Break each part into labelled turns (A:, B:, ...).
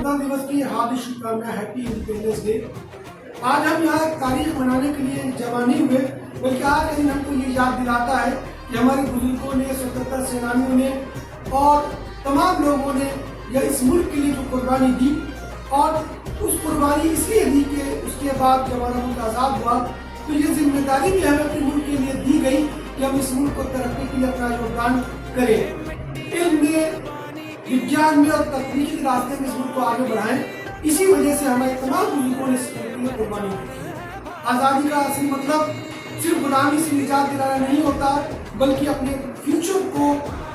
A: स्वतंत्रता दिवस की हार्दिक शुभकामनाएं। Happy independence day. आज हम यहाँ तारीख मनाने के लिए जमा नहीं हुए, बल्कि आज का दिन हमको ये याद दिलाता है कि हमारे बुजुर्गों ने, स्वतंत्रता सेनानियों ने और तमाम लोगों ने या इस मुल्क के लिए जो कुर्बानी दी, और उस कुर्बानी इसलिए दी कि उसके बाद जब हमारा मुल्क आज़ाद हुआ तो ये जिम्मेदारी भी हमें अपने मुल्क के लिए दी गई कि हम इस मुल्क को तरक्की के लिए अपना योगदान करें, इल्म में, विज्ञान में और तकनीकी के रास्ते में इस मुल्क को आगे बढ़ाएं। इसी वजह से हमारे तमाम बुजुर्गों ने इस मुल्क के लिए कुर्बानी दी। आज़ादी का असली मतलब सिर्फ गुलामी से निजात दिलाना नहीं होता, बल्कि अपने फ्यूचर को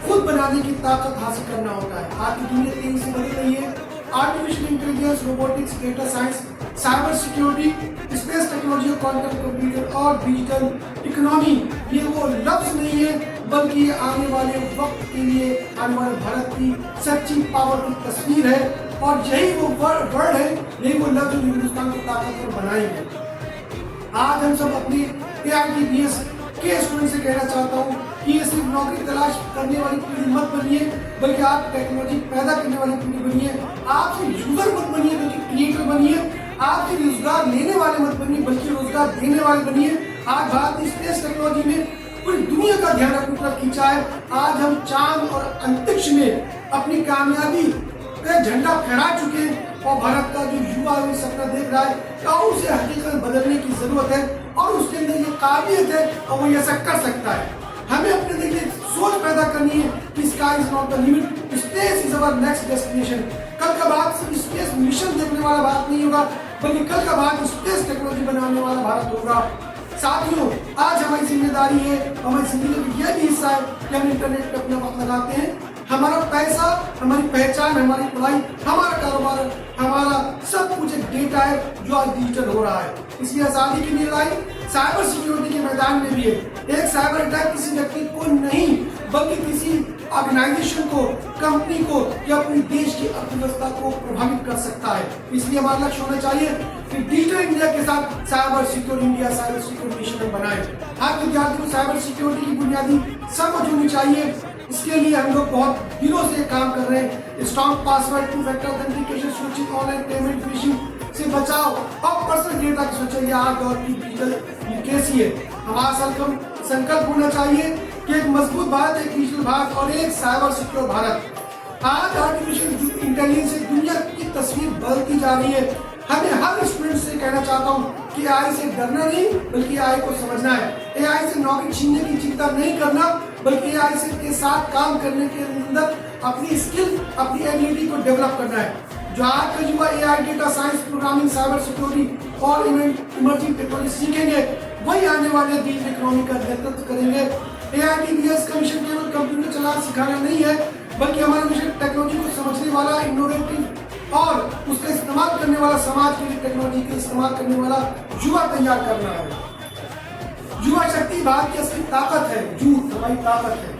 A: खुद बनाने की ताकत हासिल करना होता है। आज की दुनिया तेजी से बदल रही है। Artificial intelligence, robotics, data science, cyber security, space technology, quantum computer और डिजिटल इकोनॉमी ये वो लफ्ज नहीं है, बल्कि आने वाले वक्त के लिए आने वाले भारत की सच्ची पावर की तस्वीर है। और यही वो वर्ड है, यही वो लफ्ज जो हिंदुस्तान को ताकतवर बनाएंगे। आज हम सब अपने AITBS के स्टूडेंट से कहना चाहता हूँ कि ये सिर्फ नौकरी तलाश करने वाली पीढ़ी मत बनिए, बल्कि आप टेक्नोलॉजी पैदा करने वाली पीढ़ी बनिए। आप सिर्फ यूजर मत बनिए, बल्कि क्रिएटर बनिए। आप सिर्फ रोजगार लेने वाले मत बनिए, बल्कि रोजगार देने वाले बनिए। आज भारत ने स्पेस टेक्नोलॉजी में पूरी दुनिया का ध्यान अपनी तरफ खींचा है। आज हम चांद और अंतरिक्ष में अपनी कामयाबी का झंडा फहरा चुके हैं, और भारत का जो युवा सपना देख रहा है क्या उसे हकीकत बदलने की जरूरत है, और उसके अंदर ये काबिलियत है और वो ऐसा कर सकता है। हमें अपने देखिए सोच पैदा करनी है कि sky is not the limit, space is our next destination. कल का भारत सिर्फ स्पेस मिशन देखने वाला भारत नहीं होगा, बल्कि कल का भारत स्पेस टेक्नोलॉजी बनाने वाला भारत होगा। साथियों, आज हमारी जिम्मेदारी है, हमारी जिंदगी का यह भी हिस्सा है कि हम इंटरनेट पे अपना वक्त लगाते हैं। हमारा पैसा, हमारी पहचान, हमारी पढ़ाई, हमारा कारोबार, हमारा सब कुछ एक डेटा है जो आज डिजिटल हो रहा है। इसलिए आजादी की लड़ाई साइबर सिक्योरिटी के मैदान में भी है। एक साइबर अटैक किसी व्यक्ति को नहीं, बल्कि किसी ऑर्गेनाइजेशन को, कंपनी को या अपने देश की अर्थव्यवस्था को प्रभावित कर सकता है। इसलिए हमारा लक्ष्य होना चाहिए कि डिजिटल इंडिया के साथ cyber secure India, cyber secure nation बनाए। हर विद्यार्थी को साइबर सिक्योरिटी की बुनियादी समझ होनी चाहिए। इसके लिए हम लोग बहुत दिनों से काम कर रहे हैं। Strong password, two factor authentication, सुरक्षित ऑनलाइन पेमेंट, फिशिंग से बचाव और पर्सनल डेटा की सुरक्षा आज दौर की डिजिटल लिटरेसी है। हमारा संकल्प होना चाहिए कि एक मजबूत भारत, एक डिजिटल भारत और एक साइबर सिक्योर भारत। आज आर्टिफिशियल इंटेलिजेंस से दुनिया की तस्वीर बदलती जा रही है। हमें हर स्टूडेंट से कहना चाहता हूँ कि AI से डरना नहीं, बल्कि AI को समझना है। AI से नौकरी छीनने की चिंता नहीं करना, बल्कि AI से के साथ काम करने के अंदर अपनी स्किल, अपनी एबिलिटी को डेवलप करना है। जो आज का युवा AI, data science, programming, cyber security और इमर्जिंग टेक्नोलॉजी सीखेंगे, वही आने वाले डिजिटल इकोनॉमी का नेतृत्व करेंगे। AITBS का मिशन केवल कंप्यूटर चलाना सिखाना नहीं है, बल्कि हमारा मिशन टेक्नोलॉजी को समझने वाला, इनोवेटिव और उसका इस्तेमाल करने वाला, समाज के लिए टेक्नोलॉजी का इस्तेमाल करने वाला युवा तैयार करना है। युवा शक्ति भारत की असली ताकत है, यूथ हमारी ताकत है।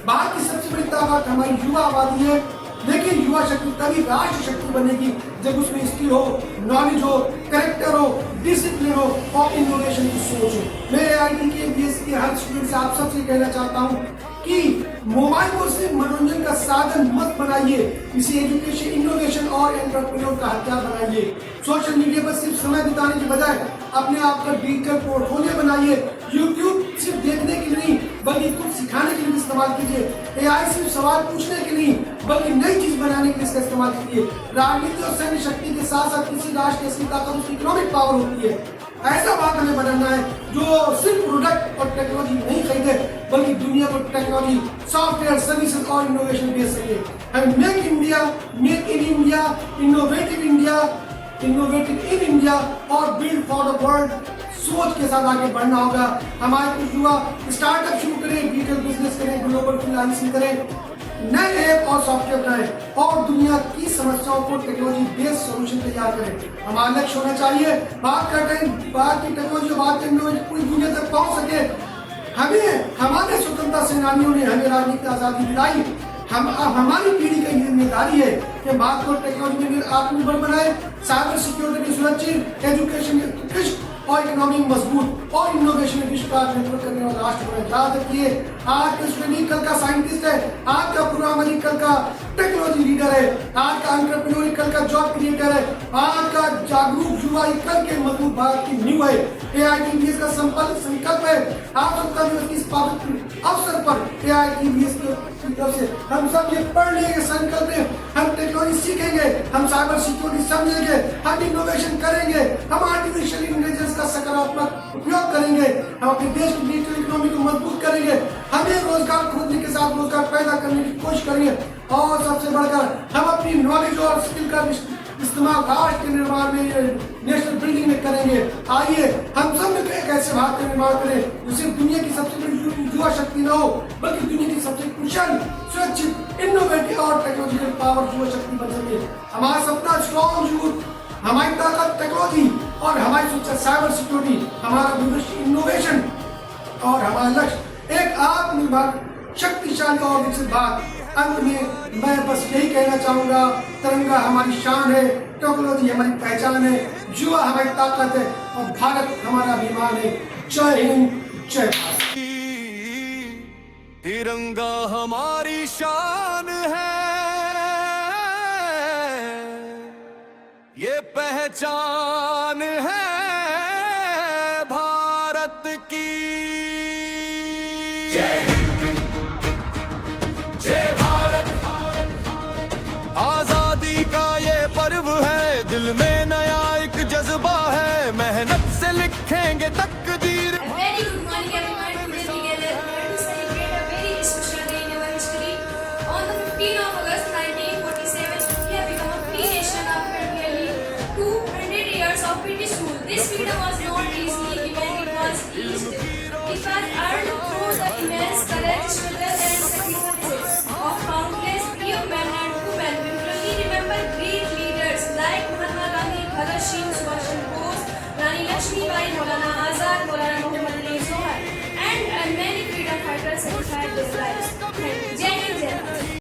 A: भारत की सबसे बड़ी ताकत हमारी युवा आबादी है। लेकिन युवा शक्ति तभी राष्ट्र शक्ति बनेगी जब उसमें स्किल हो, नॉलेज हो, कैरेक्टर हो, डिसिप्लिन हो और इनोवेशन की सोच हो। मैं AITBS के हर स्टूडेंट से, आप सबसे कहना चाहता हूँ कि मोबाइल को सिर्फ मनोरंजन का साधन मत बनाइए, इसे एजुकेशन, इनोवेशन और एंटरप्रेन्योर का हथियार बनाइए। सोशल मीडिया पर सिर्फ समय बिताने के बजाय अपने आप का डिजिटल पोर्टफोलियो बनाइए। YouTube सिर्फ देखने के लिए नहीं, बल्कि कुछ सिखाने के लिए भी इस्तेमाल कीजिए। AI सिर्फ सवाल पूछने के लिए, बल्कि नई चीज बनाने के लिए इसका इस्तेमाल कीजिए। राजनीति और सैन्य शक्ति के साथ साथ किसी राष्ट्र की असली ताकत उसकी इकोनॉमिक पावर होती है। ऐसा बात हमें बनाना है जो सिर्फ प्रोडक्ट और टेक्नोलॉजी नहीं खरीदे, बल्कि दुनिया को टेक्नोलॉजी, सॉफ्टवेयर, सर्विसेज और इनोवेशन दे सके। हमें make India, make in India, innovative India, innovative in India और बिल्ड फॉर द वर्ल्ड सोच के साथ आगे बढ़ना होगा। हमारे कुछ युवा स्टार्टअप शुरू करें, डिजिटल बिजनेस करें, ग्लोबल फ्रीलांसिंग करें, नए ऐप और सॉफ्टवेयर बनाएं और दुनिया की समस्याओं को टेक्नोलॉजी बेस्ड सॉल्यूशन तैयार करें। हमारा लक्ष्य होना चाहिए बात की टेक्नोलॉजी, बात टेक्नोलॉजी पूरी दुनिया तक पहुंच सके। हमें, हमारे स्वतंत्रता सेनानियों ने हमें राजनीतिक आजादी दिलाई। हमारी पीढ़ी की जिम्मेदारी है कि भारत को टेक्नोलॉजी में आत्मनिर्भर बनाए, साइबर सिक्योरिटी सुरक्षित, एजुकेशन उत्कृष्ट और इकोनॉमी मजबूत और इनोवेशन में विश्व का नेतृत्व करने वाला राष्ट्र बने। याद रखिए, आज का स्टूडेंट कल का साइंटिस्ट है, आज का प्रोग्रामर कल का टेक्नोलॉजी लीडर है। है, आज का एंटरप्रेन्योर कल का जॉब क्रिएटर है, आज का जागरूक युवा ही कल के मजबूत भारत की नींव है। AITBS का संकल्प है आप सबका दिवस की इस पवित्र अवसर पर AITBS की तरफ से हम सब ये पढ़ लेंगे संकल्प में, हम टेक्नोलॉजी सीखेंगे, हम साइबर सिक्योरिटी समझेंगे, हम इनोवेशन करेंगे, हम आर्टिफिशियल इंटेलिजेंस का सकारात्मक उपयोग करेंगे, हम अपने देश की डिजिटल इकोनॉमी को मजबूत करेंगे, हमें रोजगार खोजने के साथ रोजगार पैदा करने की कोशिश करेंगे और सबसे बढ़कर हम अपनी नॉलेज और स्किल का इस्तेमाल राष्ट्र के निर्माण में, नेशनल बिल्डिंग में करेंगे। आइए हम सब मिलकर एक ऐसे भारत का निर्माण करें जो सिर्फ दुनिया की सबसे बड़ी युवा शक्ति न हो बल्कि दुनिया की सबसे कुशल, सुरक्षित, इनोवेटिव और टेक्नोलॉजिकल पावर युवा शक्ति बन सके। हमारा सपना स्ट्रॉन्ग यूथ, हमारी ताकत टेक्नोलॉजी और हमारी सोच साइबर सिक्योरिटी, हमारा भविष्य इनोवेशन और हमारा लक्ष्य एक आत्मनिर्भर शक्तिशाली और विकसित भारत। अंत में मैं बस यही कहना चाहूंगा, तिरंगा हमारी शान है, टेक्नोलॉजी हमारी पहचान है, युवा हमारी ताकत है और भारत हमारा अभिमान है। जय हिंद, जय भारत।
B: तिरंगा हमारी शान है, ये पहचान है भारत की। जय भारत, आजादी का ये पर्व है, दिल में नया एक जज्बा है, मेहनत से लिखेंगे तकदीर।
C: Very good morning everyone. Today we gather here to celebrate a very special day in our history. On the 15th of August 1947, India became a free nation after nearly 200 years of British rule. This freedom was not easily given; it was eased. It was earned through the immense courage, struggle, and sacrifices of countless brave men and women. We truly remember great leaders like Mahatma Gandhi, Bhagat Singh, Subhash Chandra Bose, Rani Lakshmibai, Maulana Azad, Maulana Muhammad Ali Zohar, and many freedom fighters such